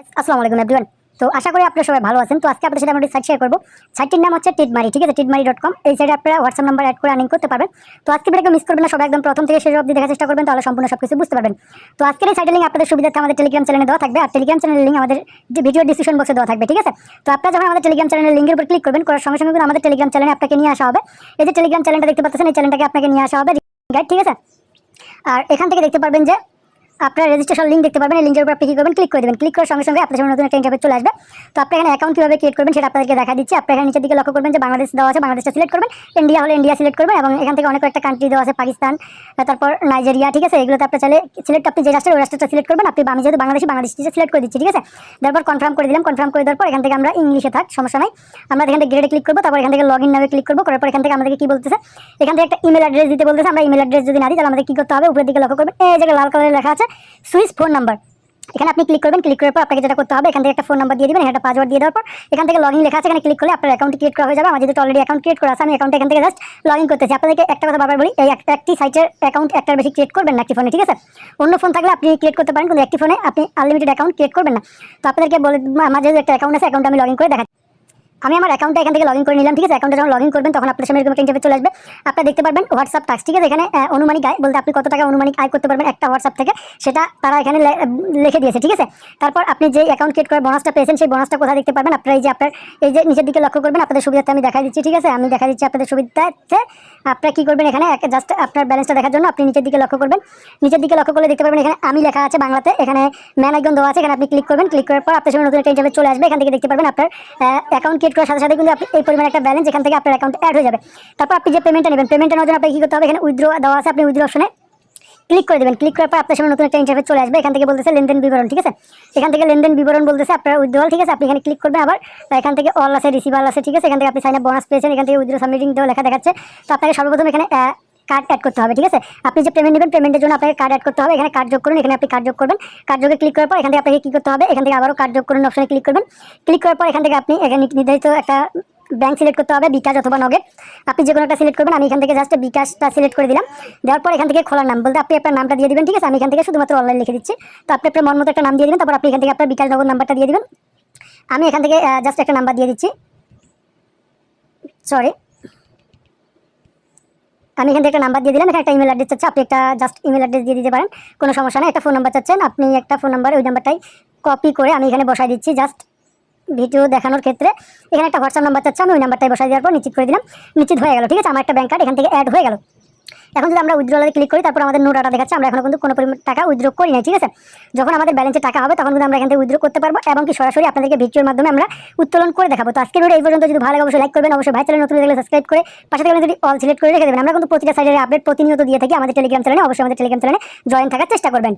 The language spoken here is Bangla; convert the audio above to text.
আসসালামু আলাইকুম এভরিওয়ান। তো আশা করি আপনারা সবাই ভালো আছেন। তো আজকে আপনাদের সাথে আমরা সাইট শেয়ার করব। সাইটটির নাম হচ্ছে টিটমারি, ঠিক আছে? টিটমারি.com। এই সাইটে আপনারা হোয়াটসঅ্যাপ নাম্বার অ্যাড করে আর্নিং করতে পারবেন। তো আজকে ভিডিওকে মিস করবেন না, সবাই একদম প্রথম থেকে শেষ অবধি দেখার চেষ্টা করবেন, তাহলে সম্পূর্ণ সবকিছু বুঝতে পারবেন। তো আজকের এই সাইটের লিংক আপনাদের সুবিধার্থে আমাদের টেলিগ্রাম চ্যানেলে দেওয়া থাকবে, আর টেলিগ্রাম চ্যানেলের লিংক আমাদের ভিডিও ডিসক্রিপশন বক্সে দেওয়া থাকবে, ঠিক আছে? তো আপনারা যখন আমাদের টেলিগ্রাম চ্যানেলের লিংকের উপর ক্লিক করবেন, করার সঙ্গে সঙ্গে কিন্তু আমাদের টেলিগ্রাম চ্যানেলে আপনাকে নিয়ে আসা হবে। এই যে টেলিগ্রাম চ্যানেলটা দেখতে পাচ্ছেন, এই চ্যানেলটাকে আপনাকে নিয়ে আসা হবে গাইড, ঠিক আছে? আর এখান থেকে দেখতে পারবেন যে আপনার রেজিস্ট্রেশন লিঙ্ক দেখতে পারবেন। এই লিঙ্কের উপর আপনি কী করবেন, ক্লিক করে দেবেন। ক্লিক করার সঙ্গে সঙ্গে আপনার সামনে নতুন একটা ইন্টারফেস চলে আসবে। তো আপনি এখানে অ্যাকাউন্ট কীভাবে ক্রিয়েট করবেন সেটা আপনাদেরকে দেখা দিচ্ছি। আপনি এখানে নিচের দিকে লক্ষ্য করবেন যে বাংলাদেশ দেওয়া আছে, বাংলাদেশটা সিলেক্ট করবেন। ইন্ডিয়া হলে ইন্ডিয়া সিলেক্ট করবেন, এবং এখান থেকে অনেক একটা কান্ট্রি দেওয়া আছে, পাকিস্তান, তারপর নাইজেরিয়া, ঠিক আছে? এগুলোতে আপনি চাইলে সিলেক্ট, আপনি যে রাষ্ট্রের ওই রাষ্ট্রটা সিলেক্ট করবেন। আমি যেহেতু বাংলাদেশটা সিলেক্ট করে দিচ্ছি, ঠিক আছে? তারপর কনফার্ম করে দিলাম। কনফার্ম করে দেওয়ার পর এখান থেকে আমরা ইংলিশে থাক, সমস্যা নাই, আমরা এখান থেকে গ্রেডে ক্লিক করবো। তারপর এখান থেকে লগ ইন নামে ক্লিক করবো। করার পর এখান থেকে আমাদেরকে কী বলতেছে, এখান থেকে একটা ইমেল অ্যাড্রেস দিতে বলতেছে। আমরা ইমেল অ্যাড্রেস যদি না দিই, তাহলে আমাদের কী করতে হবে, উপরের দিকে লক্ষ্য করবেন, এই জায়গায় লাল কালারে লেখা আছে সুইচ ফোন নাম্বার। এখানে আপনি ক্লিক করবেন। ক্লিক করার পর আপনাকে যেটা করতে হবে, এখান থেকে একটা ফোন নাম্বার দিয়ে দিবেন, একটা পাসওয়ার্ড দিয়ে দেওয়ার পর এখান থেকে লগইন লেখা আছে, এখানে ক্লিক করলে আপনার অ্যাকাউন্ট ক্রিয়েট করা হয়ে যাবে। আমার যেহেতু অলরেডি অ্যাকাউন্ট ক্রিয়েট করা আছে, আমি অ্যাকাউন্ট এখান থেকে জাস্ট লগইন করতেছি। আপনাদেরকে একটা কথা বারবার বলি, এই একটি সাইটের অ্যাকাউন্ট একটার বেশি ক্রিয়েট করবেন না একটি ফোনে, ঠিক আছে? অন্য ফোন থাকলে আপনি ক্রিয়েট করতে পারেন, কিন্তু একটি ফোনে আপনি আনলিমিটেড অ্যাকাউন্ট ক্রিয়েট করবেন না। তো আপনাদেরকে বলে, আমার যেহেতু একটা অ্যাকাউন্ট আছে, অ্যাকাউন্ট আমি লগইন করে দেখাচ্ছি। আমি আমার অ্যাকাউন্টটা এখান থেকে লগইন করে নিলাম, ঠিক আছে? অ্যাকাউন্টে যখন লগইন করবেন তখন আপনার সামনে এরকম একটা ইন্টারফেস চলে আসবে। আপনারা দেখতে পারবেন হোয়াটসঅ্যাপ টাস্ক, ঠিক আছে? এখানে অনুমানিক আয় বলতে আপনি কত টাকা অনুমানিক আয় করতে পারবেন একটা হোয়াটসঅ্যাপ থেকে, সেটা তারা এখানে লিখে দিয়েছে, ঠিক আছে? তারপর আপনি যে অ্যাকাউন্ট ক্রিয়েট করে বোনাসটা পেয়েছেন, সেই বোনাসটা কোথায় দেখতে পারবেন, আপনারা এই যে নিচের দিকে লক্ষ্য করবেন। আপনাদের সুবিধার্থে আমি দেখাই দিচ্ছি, ঠিক আছে? আমি দেখা দিচ্ছি আপনাদের সুবিধার্থে। আপনারা কী করবেন, এখানে জাস্ট আপনার ব্যালেন্সটা দেখার জন্য আপনি নিচের দিকে লক্ষ্য করবেন। নিচের দিকে লক্ষ্য করলে দেখতে পারবেন এখানে আমি লেখা আছে বাংলাতে, এখানে ম্যান আইকন দেওয়া আছে, এখানে আপনি ক্লিক করবেন। ক্লিক করার পর আপনার সামনে নতুন একটা ইন্টারফেস চলে আসবে। এখান থেকে দেখতে পারবেন আপনার অ্যাকাউন্ট ক্রিয়েট করার সাথে সাথে কিন্তু আপনি এই পরিমাণে একটা ব্যালেন্স এখান থেকে আপনার অ্যাকাউন্টে অ্যাড হয়ে যাবে। তারপর আপনি যে পেমেন্টটা নেবেন, পেমেন্টটা নেওয়ার জন্য আপনাকে কী করতে হবে, এখানে উইথড্র দেওয়া আছে, আপনি উইথড্র অপশনে ক্লিক করে দেবেন। ক্লিক করার পর আপনার সামনে নতুন একটা ইন্টারফেস চলে আসবে। এখান থেকে বলতেছে লেনদেন বিবরণ, ঠিক আছে? এখান থেকে লেনদেন বিবরণ বলতেছে আপনার উইথড্রল, ঠিক আছে? আপনি এখানে ক্লিক করবেন। আবার এখান থেকে অল আছে, রিসিভাল আছে, ঠিক আছে? এখান থেকে আপনি সাইন আপ বোনাস পেয়েছেন, এখান থেকে উইথড্র সাবমিটিং দেওয়া লেখা দেখাচ্ছে। তো আপনাকে সর্বপ্রথম এখানে কার্ড অ্যাড করতে হবে, ঠিক আছে? আপনি যে পেমেন্ট নেবেন, পেমেন্টের জন্য আপনাকে কার্ড অ্যাড করতে হবে। এখানে কার্ড যোগ করুন, এখানে আপনি কার্ড যোগ করবেন। কার্ড যোগে ক্লিক করার পর এখান থেকে আপনাকে কী করতে হবে, এখান থেকে আবারও কার্ড যোগ করুন অপশনে ক্লিক করবেন। ক্লিক করার পর এখান থেকে আপনি এখানে নির্ধারিত একটা ব্যাংক সিলেক্ট করতে হবে, বিকাশ অথবা নগদ। আপনি যে কোনো একটা সিলেক্ট করবেন। আমি এখান থেকে জাস্ট বিকাশটা সিলেক্ট করে দিলাম। দেওয়ার পর এখান থেকে খোলার নাম বলতে আপনি আপনার নামটা দিয়ে দিবেন, ঠিক আছে? আমি এখান থেকে শুধুমাত্র অনলাইন লিখে দিচ্ছি। তো আপনি আপনার মন মতো একটা নাম দিয়ে দিবেন। তারপর আপনি এখান থেকে আপনার বিকাশ নগদ নাম্বারটা দিয়ে দিবেন। আমি এখান থেকে জাস্ট একটা নাম্বার দিয়ে দিচ্ছি, সরি, আমি এখান থেকে একটা নাম্বার দিয়ে দিলাম। এখানে একটা ইমেল অ্যাড্রেস চাচ্ছে, আপনি একটা জাস্ট ইমেল অ্যাড্রেস দিয়ে দিতে পারেন, কোনো সমস্যা নেই। একটা ফোন নাম্বার চাচ্ছেন, আপনি একটা ফোন নাম্বার, ওই নাম্বারটাই কপি করে আমি এখানে বসাই দিচ্ছি জাস্ট ভিডিও দেখানোর ক্ষেত্রে। এখানে একটা হোয়াটসঅ্যাপ নাম্বার চাচ্ছে, আমি ওই নাম্বারটাই বসাই দেওয়ার পর নিশ্চিত করে দিলাম। নিশ্চিত হয়ে গেল, ঠিক আছে? আমার একটা ব্যাংক কার্ড এখান থেকে অ্যাড হয়ে গেল। এখন যদি আমরা উইথড্রলে ক্লিক করি, তারপর আমাদের নো ডাটা দেখাচ্ছে, আমরা এখন কিন্তু কোনো পরিমাণ টাকা উইথড্র করি নাই, ঠিক আছে? যখন আমাদের ব্যালেন্সে টাকা হবে তখন কিন্তু আমরা এখান থেকে উইথড্র করতে পারবো, এবং কি সরাসরি আপনাদেরকে ভিডিওর মাধ্যমে আমরা উত্তোলন করে দেখাবো। তো আজকের ভিডিও এই পর্যন্ত। যদি ভালো লাগে অবশ্যই লাইক করবেন, অবশ্যই ভাই চ্যানেল নতুন দেখলে সাবস্ক্রাইব করে পাশে থেকে যদি অল সিলেক্ট করে রেখে দেবেন। আমরা কিন্তু প্রতিটা সাইডের আপডেট প্রতিনিয়ত দিয়ে থাকি আমাদের টেলিগ্রাম চ্যানেলে, অবশ্যই আমাদের টেলিগ্রাম চ্যানেলে জয়েন থাকার চেষ্টা করবেন।